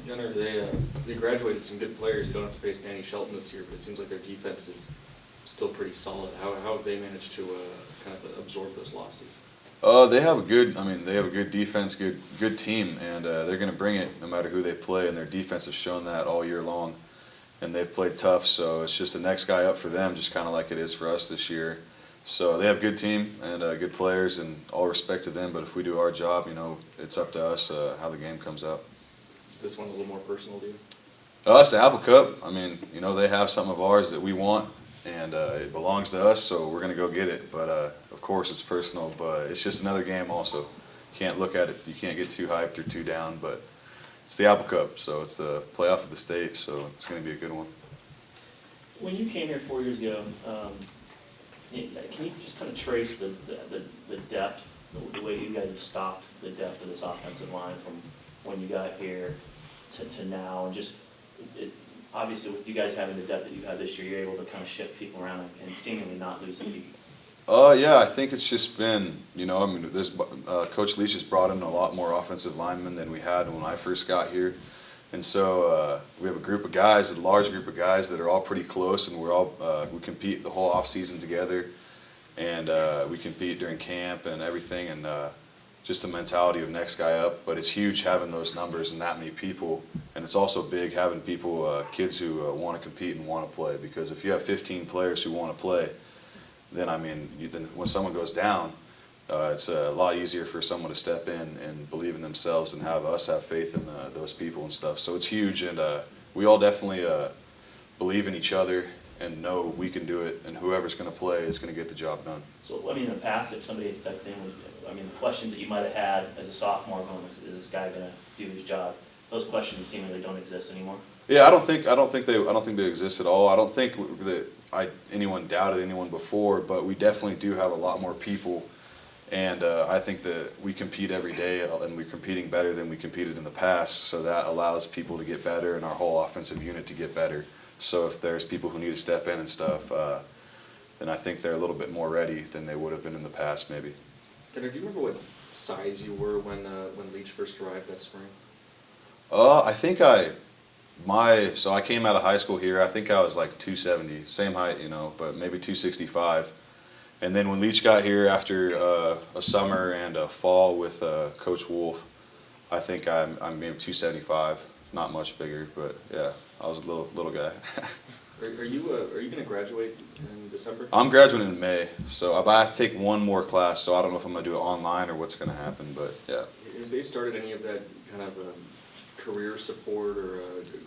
Gunnar, they graduated some good players. You don't have to face Danny Shelton this year, but it seems like their defense is still pretty solid. How have they managed to kind of absorb those losses? They have a good. I mean, they have a good defense, good team, and they're going to bring it no matter who they play. And their defense has shown that all year long, and they've played tough. So it's just the next guy up for them, just kind of like it is for us this year. So they have a good team and good players, and all respect to them. But if we do our job, it's up to us how the game comes out. Is this one a little more personal to you? Us, the Apple Cup. I mean, they have some of ours that we want, and it belongs to us, so we're going to go get it. But of course, it's personal, but it's just another game. Also, can't look at it. You can't get too hyped or too down. But it's the Apple Cup, so it's the playoff of the state, so it's going to be a good one. When you came here 4 years ago, can you just kind of trace the depth, the way you guys have stocked the depth of this offensive line from when you got here to now, and just obviously with you guys having the depth that you have this year, you're able to kind of shift people around and seemingly not lose a beat. Yeah, I think it's just been, Coach Leach has brought in a lot more offensive linemen than we had when I first got here. And so we have a group of guys, a large group of guys that are all pretty close, and we compete the whole off season together, and we compete during camp and everything, and just the mentality of next guy up. But it's huge having those numbers and that many people, and it's also big having people, kids who want to compete and want to play. Because if you have 15 players who want to play, then then when someone goes down, it's a lot easier for someone to step in and believe in themselves and have us have faith in those people and stuff. So it's huge, and we all definitely believe in each other and know we can do it, and whoever's going to play is going to get the job done. So, in the past, if somebody had stepped in, the questions that you might have had as a sophomore going, is this guy going to do his job? Those questions seemingly don't exist anymore. Yeah, I don't think they exist at all. I don't think that anyone doubted anyone before, but we definitely do have a lot more people. And I think that we compete every day, and we're competing better than we competed in the past, so that allows people to get better and our whole offensive unit to get better. So if there's people who need to step in and stuff, then I think they're a little bit more ready than they would have been in the past, maybe. Gunnar, do you remember what size you were when Leach first arrived that spring? I think so I came out of high school here, I think I was like 270, same height, but maybe 265. And then when Leach got here after a summer and a fall with Coach Wolf, I think I'm maybe 275, not much bigger, but yeah, I was a little guy. Are you going to graduate in December? I'm graduating in May, so I have to take one more class, so I don't know if I'm going to do it online or what's going to happen, but yeah. Have they started any of that kind of career support or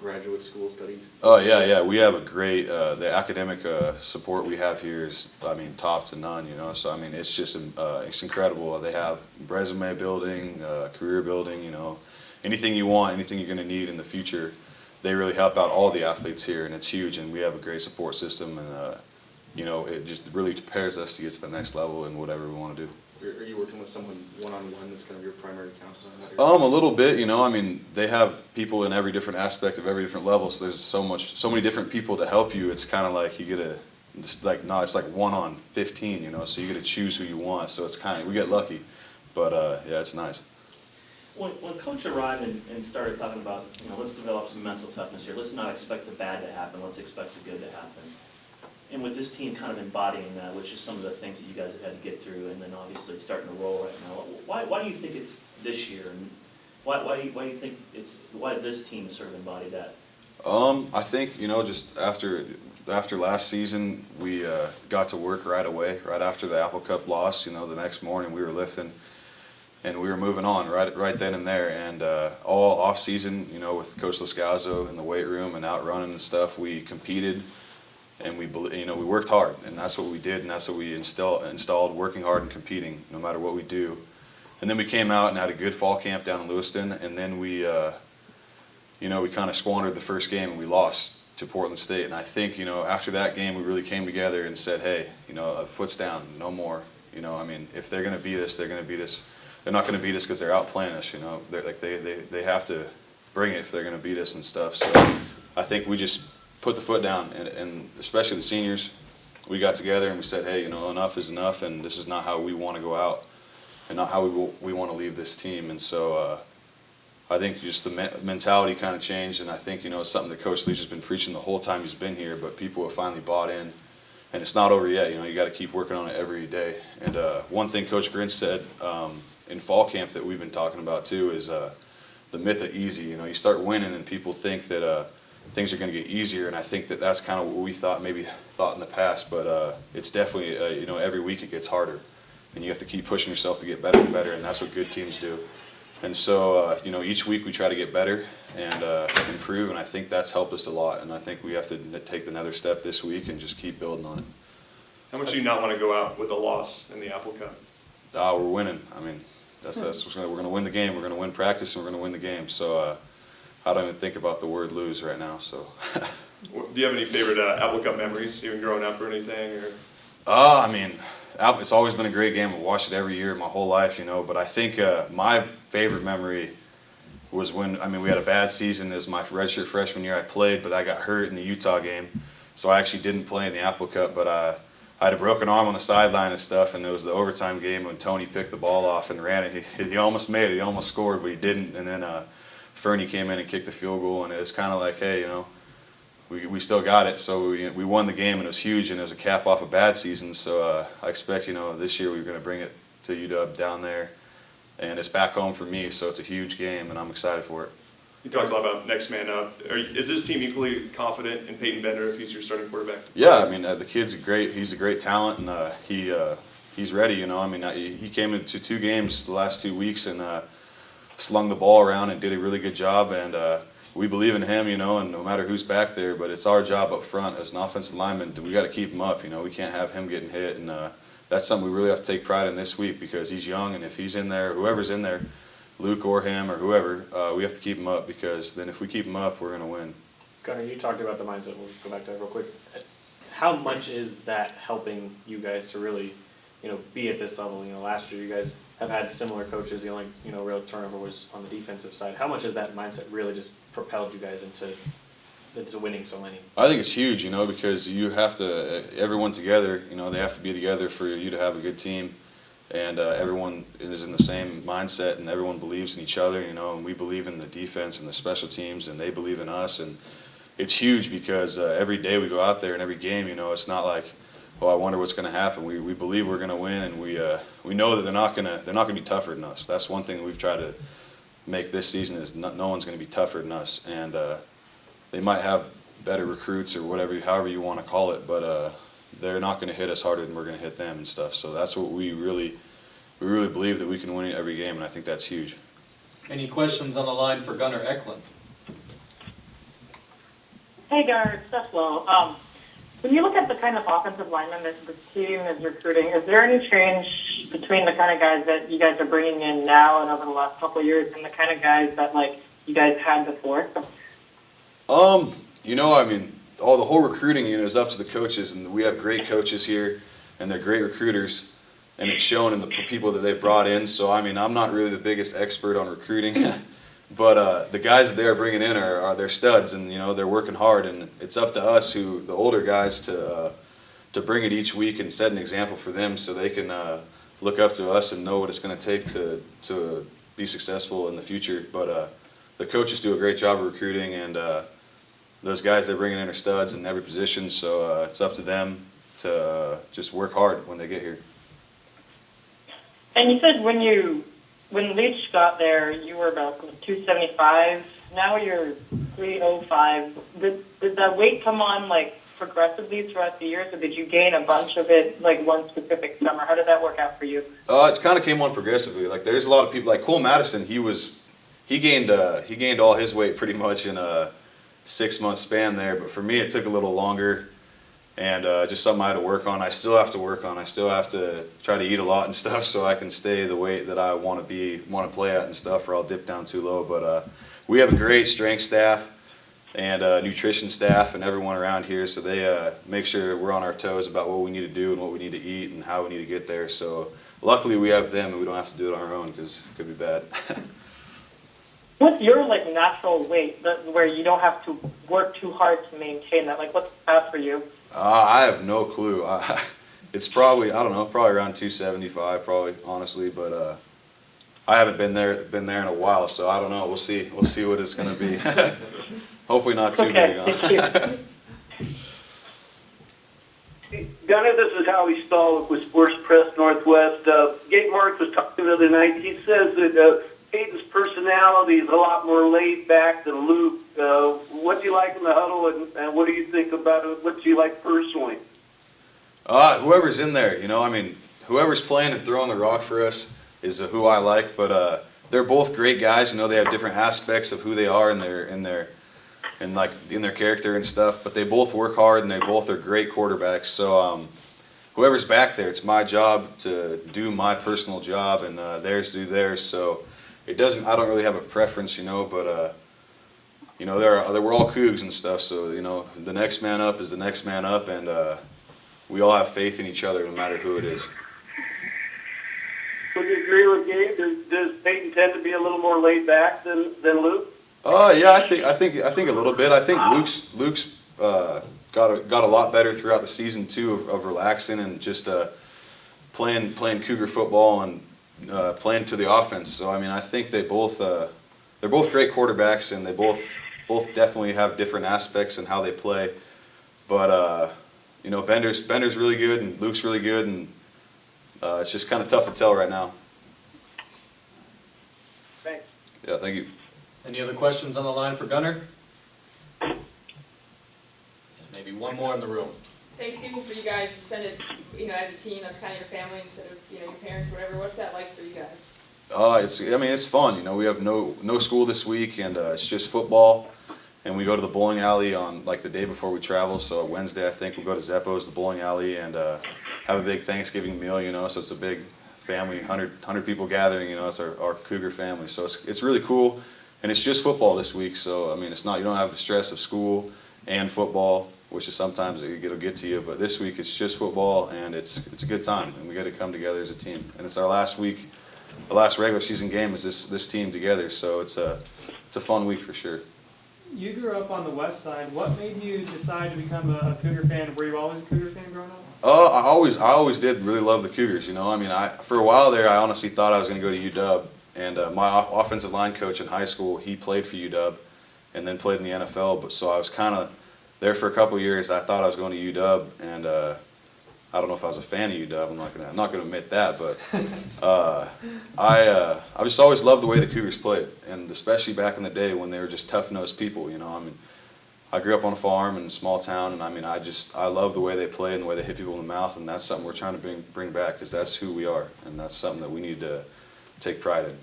graduate school studies? Oh yeah, we have a great the academic support we have here is top to none, so it's just it's incredible. They have resume building, career building, anything you want, anything you're going to need in the future. They really help out all the athletes here, and it's huge, and we have a great support system, and it just really prepares us to get to the next level in whatever we want to do. Are you working with someone one-on-one that's kind of your primary counselor? A little bit, they have people in every different aspect of every different level, so there's so many different people to help you. It's kind of like you get it's like 1 on 15, so you get to choose who you want, so it's we get lucky, but yeah, it's nice. When Coach arrived and started talking about, let's develop some mental toughness here, let's not expect the bad to happen, let's expect the good to happen. And with this team kind of embodying that, which is some of the things that you guys have had to get through, and then obviously starting to roll right now, why do you think it's this year, and why do you think why this team has sort of embodied that? I think just after last season, we got to work right away, right after the Apple Cup loss. The next morning we were lifting, and we were moving on right then and there. And all off season, with Coach Lascalzo in the weight room and out running and stuff, we competed. And we worked hard, and that's what we did, and that's what we installed, working hard and competing, no matter what we do. And then we came out and had a good fall camp down in Lewiston, and then we kind of squandered the first game, and we lost to Portland State. And I think, after that game, we really came together and said, hey, foot's down, no more. If they're going to beat us, they're going to beat us. They're not going to beat us because they're outplaying us. They have to bring it if they're going to beat us and stuff. So I think we just put the foot down, and especially the seniors, we got together and we said, hey, enough is enough, and this is not how we want to go out, and not how we want to leave this team. And so I think just the mentality kind of changed, and I think, it's something that Coach Leach has been preaching the whole time he's been here, but people have finally bought in, and it's not over yet. You got to keep working on it every day. And one thing Coach Grinch said in fall camp that we've been talking about too is the myth of easy. You start winning, and people think that things are going to get easier, and I think that that's kind of what we thought in the past, but it's definitely, every week it gets harder, and you have to keep pushing yourself to get better and better, and that's what good teams do. And so, each week we try to get better and improve, and I think that's helped us a lot. And I think we have to take another step this week and just keep building on it. How much do you not want to go out with a loss in the Apple Cup? We're winning. I mean, that's we're going to win the game. We're going to win practice, and we're going to win the game. So I don't even think about the word lose right now. So. Do you have any favorite Apple Cup memories, even growing up or anything? Or? I mean, it's always been a great game. I've watched it every year my whole life, But I think my favorite memory was when, we had a bad season. It was my redshirt freshman year. I played, but I got hurt in the Utah game. So I actually didn't play in the Apple Cup, but I had a broken arm on the sideline and stuff, and it was the overtime game when Tony picked the ball off and ran it. He almost made it. He almost scored, but he didn't. And then Fernie came in and kicked the field goal, and it was kind of like, hey, we still got it. So we won the game, and it was huge, and it was a cap off a bad season. So I expect, this year we're going to bring it to UW down there. And it's back home for me, so it's a huge game, and I'm excited for it. You talked a lot about next man up. Is this team equally confident in Peyton Bender if he's your starting quarterback? Yeah, the kid's great. He's a great talent, and he's ready. He came into 2 games the last 2 weeks and slung the ball around and did a really good job. And we believe in him, and no matter who's back there. But it's our job up front as an offensive lineman. We got to keep him up. We can't have him getting hit, and that's something we really have to take pride in this week because he's young, and if he's in there, whoever's in there, Luke or him or whoever, we have to keep him up because then if we keep him up, we're going to win. Gunnar, you talked about the mindset. We'll go back to that real quick. How much is that helping you guys to really, be at this level? Last year you guys have had similar coaches. The only, real turnover was on the defensive side. How much has that mindset really just propelled you guys into winning so many? I think it's huge, because you have to, everyone together, they have to be together for you to have a good team. And everyone is in the same mindset, and everyone believes in each other, and we believe in the defense and the special teams, and they believe in us. And it's huge because every day we go out there and every game, it's not like, oh, I wonder what's going to happen. We believe we're going to win, and we know that they're not going to be tougher than us. That's one thing we've tried to make this season is no one's going to be tougher than us. And they might have better recruits or whatever, however you want to call it, but they're not going to hit us harder than we're going to hit them and stuff. So that's what we really believe that we can win every game, and I think that's huge. Any questions on the line for Gunnar Eklund? Hey, Gunnar, it's Steph Lowe. When you look at the kind of offensive linemen that the team is recruiting, is there any change between the kind of guys that you guys are bringing in now and over the last couple of years and the kind of guys that, you guys had before? All the whole recruiting is up to the coaches, and we have great coaches here, and they're great recruiters, and it's shown in the people that they've brought in. So, I'm not really the biggest expert on recruiting, but the guys that they're bringing in are they're studs, and they're working hard, and it's up to us, the older guys, to bring it each week and set an example for them, so they can look up to us and know what it's going to take to be successful in the future. But the coaches do a great job of recruiting, and those guys they're bringing in are studs in every position, so it's up to them to just work hard when they get here. And you said when Leach got there, you were about 275. Now you're 305. Did that weight come on progressively throughout the years, or did you gain a bunch of it one specific summer? How did that work out for you? It kind of came on progressively. There's a lot of people like Cole Madison. He gained all his weight pretty much in a 6-month span there, but for me it took a little longer, and just something I had to work on. I still have to work on. I still have to try to eat a lot and stuff so I can stay the weight that I want to play at and stuff, or I'll dip down too low. But we have a great strength staff and nutrition staff and everyone around here, so they make sure we're on our toes about what we need to do and what we need to eat and how we need to get there. So luckily we have them, and we don't have to do it on our own because it could be bad. What's your natural weight where you don't have to work too hard to maintain that? What's that for you? I have no clue. It's probably, I don't know, probably around 275, probably, honestly. But I haven't been there in a while, so I don't know. We'll see what it's going to be. Hopefully not too big. Okay, thank you. Gunnar, this is Howie Stahl with Sports Press Northwest. Gabe Marks was talking the other night. He says that Peyton's personality is a lot more laid back than Luke. What do you like in the huddle, and what do you think about it? What do you like personally? Whoever's in there, whoever's playing and throwing the rock for us is who I like. But they're both great guys. They have different aspects of who they are in their character and stuff. But they both work hard, and they both are great quarterbacks. So whoever's back there, it's my job to do my personal job, and theirs do theirs. So I don't really have a preference, but. We're all COUGS and stuff, so, the next man up is the next man up, and we all have faith in each other no matter who it is. Would you agree with Gabe? Does Peyton tend to be a little more laid back than Luke? Yeah, I think a little bit. I think Luke's got a lot better throughout the season too of relaxing and just playing Cougar football and playing to the offense. So I think they're both great quarterbacks, and they both definitely have different aspects in how they play. But Bender's really good and Luke's really good, and it's just kind of tough to tell right now. Thanks. Yeah, thank you. Any other questions on the line for Gunnar? Maybe one more in the room. Thanksgiving for you guys, you spend it, as a team, that's kind of your family instead of, your parents or whatever. What's that like for you guys? It's fun. We have no school this week, and it's just football. And we go to the bowling alley on the day before we travel. So Wednesday, I think we'll go to Zeppo's, the bowling alley, and have a big Thanksgiving meal. So it's a big family, 100 people gathering. It's our Cougar family. So it's really cool, and it's just football this week. So it's not, you don't have the stress of school and football, which is sometimes it'll get to you. But this week it's just football, and it's a good time, and we got to come together as a team. And it's our last week. The last regular season game is this team together, so it's a fun week for sure. You grew up on the west side. What made you decide to become a Cougar fan? Were you always a Cougar fan growing up? I always did really love the Cougars. For a while there, I honestly thought I was going to go to UW, and my offensive line coach in high school, he played for UW, and then played in the NFL. But so I was kind of there for a couple of years. I thought I was going to UW, and I don't know if I was a fan of UW. I'm not gonna admit that, but I just always loved the way the Cougars played, and especially back in the day when they were just tough-nosed people. I grew up on a farm in a small town, and I love the way they play and the way they hit people in the mouth, and that's something we're trying to bring back, because that's who we are, and that's something that we need to take pride in.